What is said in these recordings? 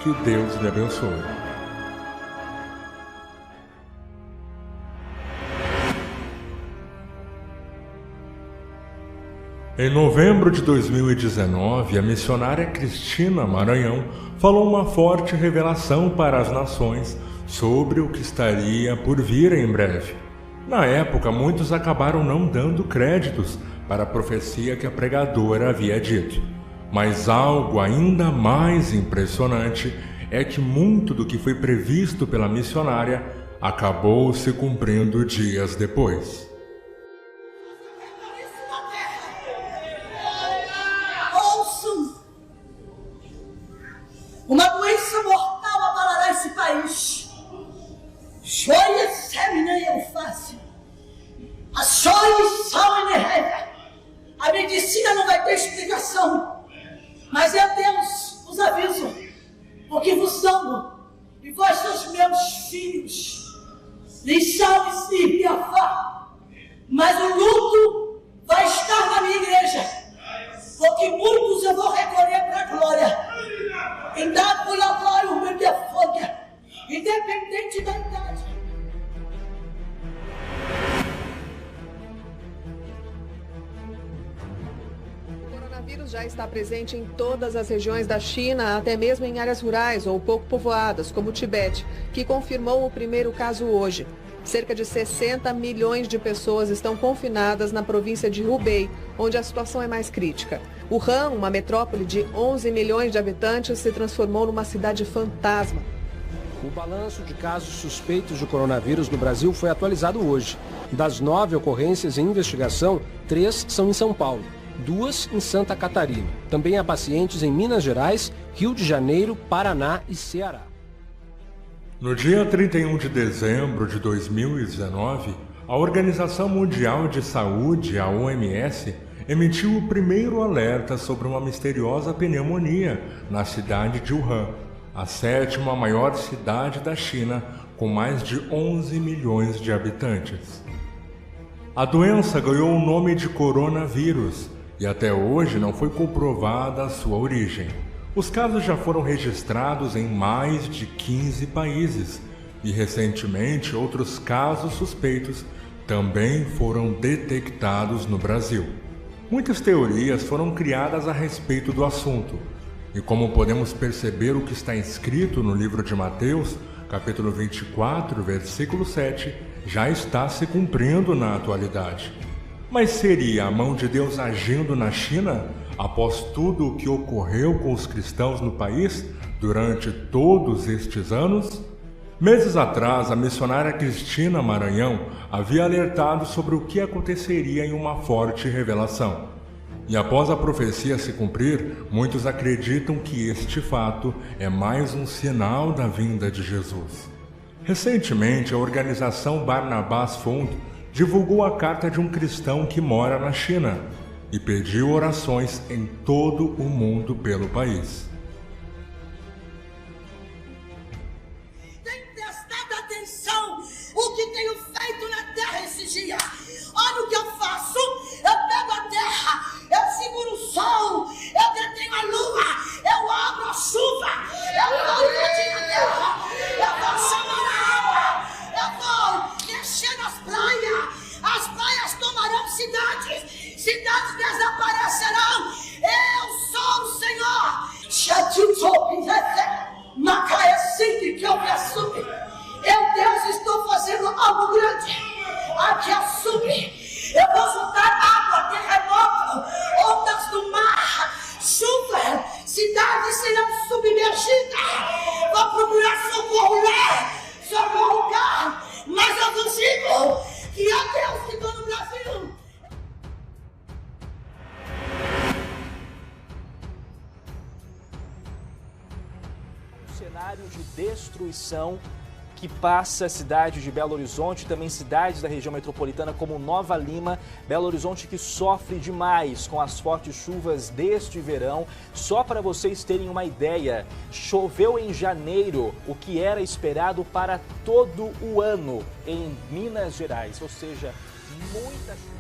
Que Deus lhe abençoe. Em novembro de 2019, a missionária Cristina Maranhão falou uma forte revelação para as nações sobre o que estaria por vir em breve. Na época, muitos acabaram não dando créditos para a profecia que a pregadora havia dito. Mas algo ainda mais impressionante é que muito do que foi previsto pela missionária acabou se cumprindo dias depois. Uma doença mortal abalará esse país. Joia semina e alface. A soja e sal e neve. A medicina não vai ter explicação. Mas é Deus, vos aviso, porque vos amo. E vós sois meus filhos. Deixai-me e Biafá. Mas o luto vai estar na minha igreja. Porque muitos eu vou recolher para a glória. Independente da idade. O coronavírus já está presente em todas as regiões da China, até mesmo em áreas rurais ou pouco povoadas, como o Tibete, que confirmou o primeiro caso hoje. Cerca de 60 milhões de pessoas estão confinadas na província de Hubei, onde a situação é mais crítica. Wuhan, uma metrópole de 11 milhões de habitantes, se transformou numa cidade fantasma. O balanço de casos suspeitos de coronavírus no Brasil foi atualizado hoje. Das 9 ocorrências em investigação, 3 são em São Paulo, 2 em Santa Catarina. Também há pacientes em Minas Gerais, Rio de Janeiro, Paraná e Ceará. No dia 31 de dezembro de 2019, a Organização Mundial de Saúde, a OMS, emitiu o primeiro alerta sobre uma misteriosa pneumonia na cidade de Wuhan, a 7ª maior cidade da China, com mais de 11 milhões de habitantes. A doença ganhou o nome de coronavírus e até hoje não foi comprovada a sua origem. Os casos já foram registrados em mais de 15 países e recentemente outros casos suspeitos também foram detectados no Brasil. Muitas teorias foram criadas a respeito do assunto e, como podemos perceber o que está escrito no livro de Mateus, capítulo 24, versículo 7, já está se cumprindo na atualidade. Mas seria a mão de Deus agindo na China após tudo o que ocorreu com os cristãos no país durante todos estes anos? Meses atrás, a missionária Cristina Maranhão havia alertado sobre o que aconteceria em uma forte revelação. E após a profecia se cumprir, muitos acreditam que este fato é mais um sinal da vinda de Jesus. Recentemente, a organização Barnabas Fund divulgou a carta de um cristão que mora na China e pediu orações em todo o mundo pelo país. Tenho prestado atenção o que tenho feito na terra esses dias. Olha o que eu faço. Eu pego a terra, eu seguro o sol, eu detenho a lua, eu abro a chuva, eu vou invadir a terra, eu vou chamar a água, eu vou mexer nas praias, as praias tomarão cidades. Cidades desaparecerão. Eu sou o Senhor. Eu, Deus, estou fazendo algo grande. Aqui assume. Eu vou soltar água, terremoto, ondas do mar, chuva. Cidades serão submergidas. Vou procurar socorro lá, socorro cá. Mas eu vos digo que é Deus que está no Brasil. Cenário de destruição que passa a cidade de Belo Horizonte, também cidades da região metropolitana como Nova Lima. Belo Horizonte que sofre demais com as fortes chuvas deste verão. Só para vocês terem uma ideia, choveu em janeiro o que era esperado para todo o ano em Minas Gerais, ou seja, muita chuva.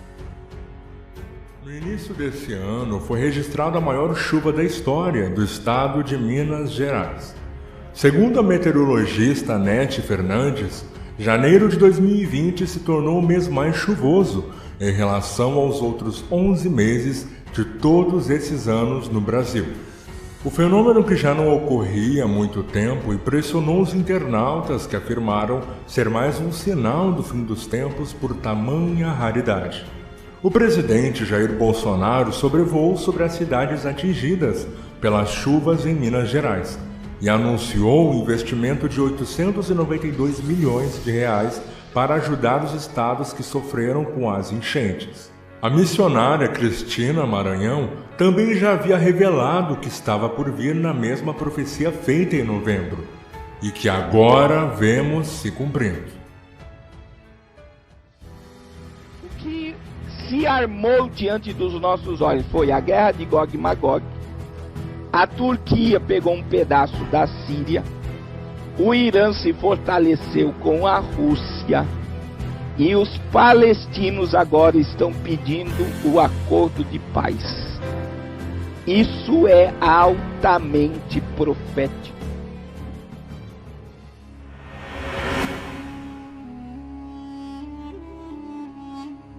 No início desse ano, foi registrada a maior chuva da história do estado de Minas Gerais. Segundo a meteorologista Anete Fernandes, janeiro de 2020 se tornou o mês mais chuvoso em relação aos outros 11 meses de todos esses anos no Brasil. O fenômeno, que já não ocorria há muito tempo, impressionou os internautas, que afirmaram ser mais um sinal do fim dos tempos por tamanha raridade. O presidente Jair Bolsonaro sobrevoou sobre as cidades atingidas pelas chuvas em Minas Gerais e anunciou um investimento de 892 milhões de reais para ajudar os estados que sofreram com as enchentes. A missionária Cristina Maranhão também já havia revelado o que estava por vir na mesma profecia feita em novembro e que agora vemos se cumprindo. O que se armou diante dos nossos olhos foi a guerra de Gog e Magog. A Turquia pegou um pedaço da Síria, o Irã se fortaleceu com a Rússia e os palestinos agora estão pedindo o acordo de paz. Isso é altamente profético.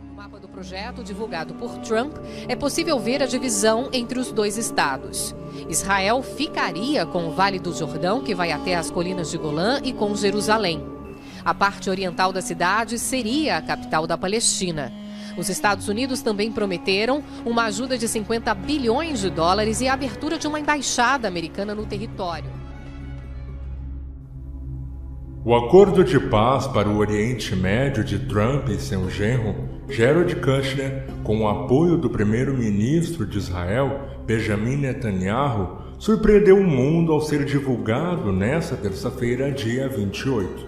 No mapa do projeto divulgado por Trump, é possível ver a divisão entre os dois estados. Israel ficaria com o Vale do Jordão, que vai até as colinas de Golã, e com Jerusalém. A parte oriental da cidade seria a capital da Palestina. Os Estados Unidos também prometeram uma ajuda de 50 bilhões de dólares e a abertura de uma embaixada americana no território. O acordo de paz para o Oriente Médio de Trump e seu genro, Jared Kushner, com o apoio do primeiro-ministro de Israel, Benjamin Netanyahu, surpreendeu o mundo ao ser divulgado nesta terça-feira, dia 28.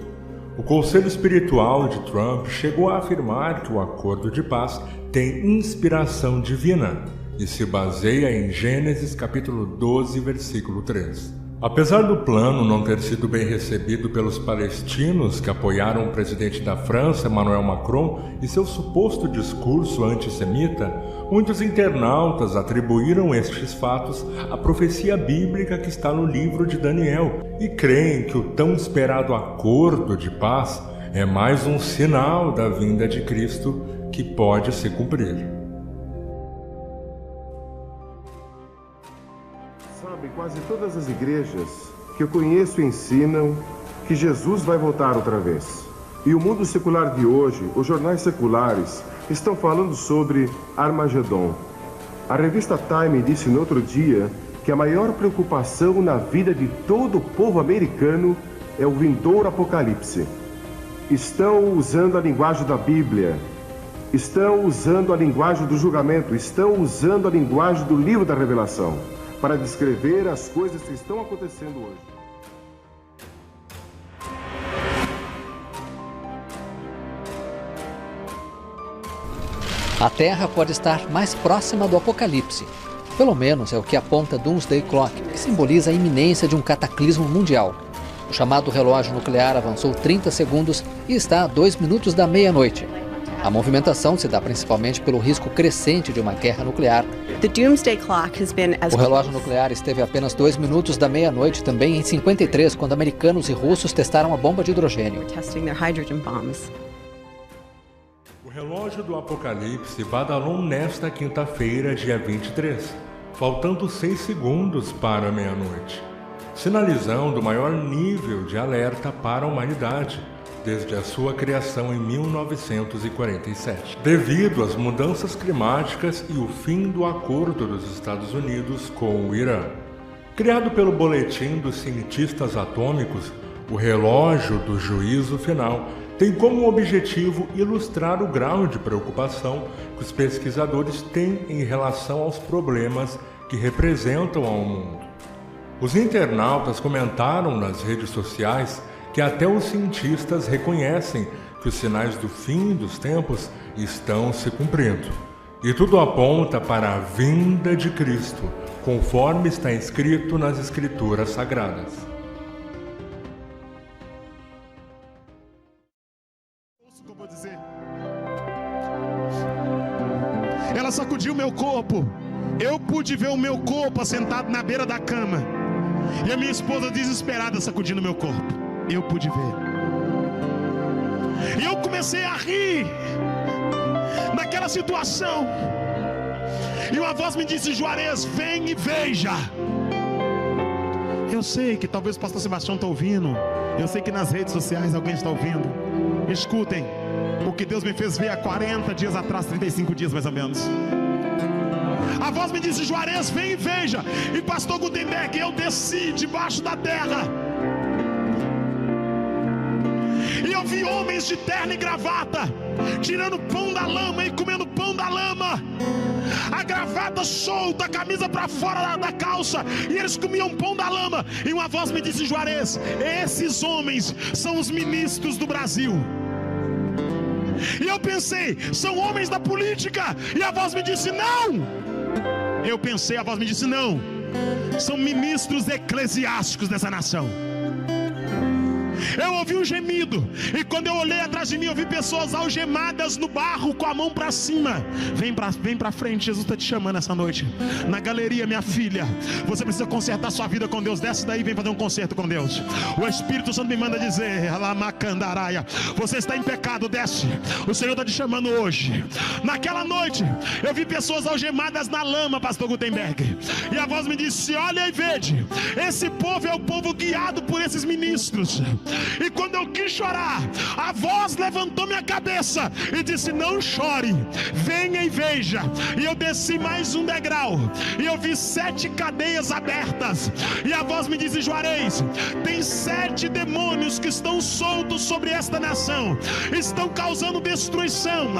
O conselho espiritual de Trump chegou a afirmar que o acordo de paz tem inspiração divina e se baseia em Gênesis capítulo 12, versículo 3. Apesar do plano não ter sido bem recebido pelos palestinos que apoiaram o presidente da França, Emmanuel Macron, e seu suposto discurso antissemita, muitos internautas atribuíram estes fatos à profecia bíblica que está no livro de Daniel e creem que o tão esperado acordo de paz é mais um sinal da vinda de Cristo que pode se cumprir. Quase todas as igrejas que eu conheço ensinam que Jesus vai voltar outra vez. E o mundo secular de hoje, os jornais seculares, estão falando sobre Armagedon. A revista Time disse no outro dia que a maior preocupação na vida de todo o povo americano é o vindouro apocalipse. Estão usando a linguagem da Bíblia, estão usando a linguagem do julgamento, estão usando a linguagem do livro da Revelação para descrever as coisas que estão acontecendo hoje. A Terra pode estar mais próxima do apocalipse. Pelo menos é o que aponta Doomsday Clock, que simboliza a iminência de um cataclismo mundial. O chamado relógio nuclear avançou 30 segundos e está a 2 minutos da meia-noite. A movimentação se dá principalmente pelo risco crescente de uma guerra nuclear. O relógio nuclear esteve a apenas 2 minutos da meia-noite também em 53, quando americanos e russos testaram a bomba de hidrogênio. O relógio do apocalipse badalou nesta quinta-feira, dia 23, faltando 6 segundos para a meia-noite, sinalizando o maior nível de alerta para a humanidade desde a sua criação em 1947, devido às mudanças climáticas e o fim do acordo dos Estados Unidos com o Irã. Criado pelo Boletim dos Cientistas Atômicos, o relógio do juízo final tem como objetivo ilustrar o grau de preocupação que os pesquisadores têm em relação aos problemas que representam ao mundo. Os internautas comentaram nas redes sociais que até os cientistas reconhecem que os sinais do fim dos tempos estão se cumprindo. E tudo aponta para a vinda de Cristo, conforme está escrito nas Escrituras Sagradas. Como dizer? Ela sacudiu meu corpo. Eu pude ver o meu corpo assentado na beira da cama. E a minha esposa desesperada sacudindo meu corpo. Eu pude ver. E eu comecei a rir naquela situação. E uma voz me disse: Juarez, vem e veja. Eu sei que talvez o pastor Sebastião está ouvindo. Eu sei que nas redes sociais alguém está ouvindo. Escutem o que Deus me fez ver há 40 dias atrás, 35 dias mais ou menos. A voz me disse: Juarez, vem e veja. E pastor Gutenberg, eu desci debaixo da terra. E eu vi homens de terno e gravata tirando pão da lama e comendo pão da lama. A gravata solta, a camisa para fora da calça, e eles comiam pão da lama. E uma voz me disse: Juarez, esses homens são os ministros do Brasil. E eu pensei: são homens da política. E a voz me disse: não. Eu pensei, a voz me disse: não, são ministros eclesiásticos dessa nação. Eu ouvi um gemido, e quando eu olhei atrás de mim, eu vi pessoas algemadas no barro com a mão para cima. Vem pra frente, Jesus está te chamando essa noite. Na galeria, minha filha, você precisa consertar sua vida com Deus. Desce daí, vem fazer um concerto com Deus. O Espírito Santo me manda dizer: Alamacandaраia, você está em pecado, desce. O Senhor está te chamando hoje. Naquela noite, eu vi pessoas algemadas na lama, pastor Gutenberg. E a voz me disse: olha e vede, esse povo é o povo guiado por esses ministros. E quando eu quis chorar, a voz levantou minha cabeça e disse: não chore, venha e veja. E eu desci mais um degrau, e eu vi 7 cadeias abertas. E a voz me disse: Juarez, tem 7 demônios que estão soltos sobre esta nação, estão causando destruição,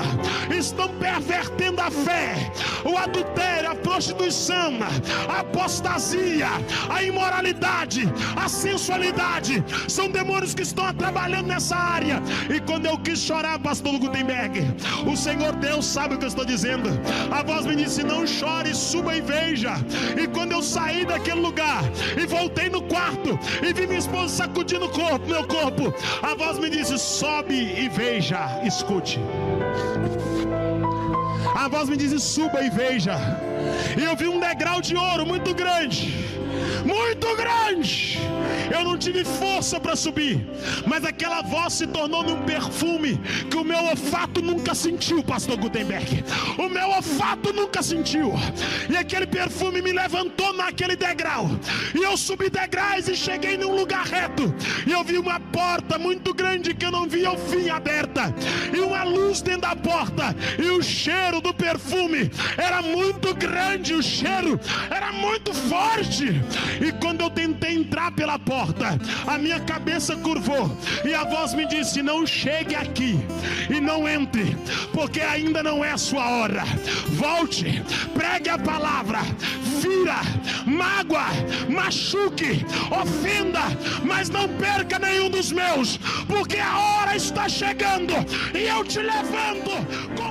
estão pervertendo a fé, o adultério, a prostituição, a apostasia, a imoralidade, a sensualidade. São demônios que estão trabalhando nessa área. E quando eu quis chorar, pastor Gutenberg, o Senhor Deus sabe o que eu estou dizendo. A voz me disse: não chore, suba e veja. E quando eu saí daquele lugar e voltei no quarto e vi minha esposa sacudindo meu corpo, a voz me disse: sobe e veja, escute. A voz me disse: suba e veja. E eu vi um degrau de ouro muito grande, muito grande. Eu não tive força para subir, mas aquela voz se tornou num perfume que o meu olfato nunca sentiu, pastor Gutenberg. O meu olfato nunca sentiu. E aquele perfume me levantou naquele degrau, e eu subi degraus e cheguei num lugar reto. E eu vi uma porta muito grande que eu não via o fim aberta, e uma luz dentro da porta. E o cheiro do perfume era muito grande, o cheiro era muito forte. E quando eu tentei entrar pela porta, a minha cabeça curvou, e a voz me disse: não chegue aqui e não entre, porque ainda não é a sua hora. Volte, pregue a palavra, fira, mágoa, machuque, ofenda, mas não perca nenhum dos meus, porque a hora está chegando, e eu te levanto com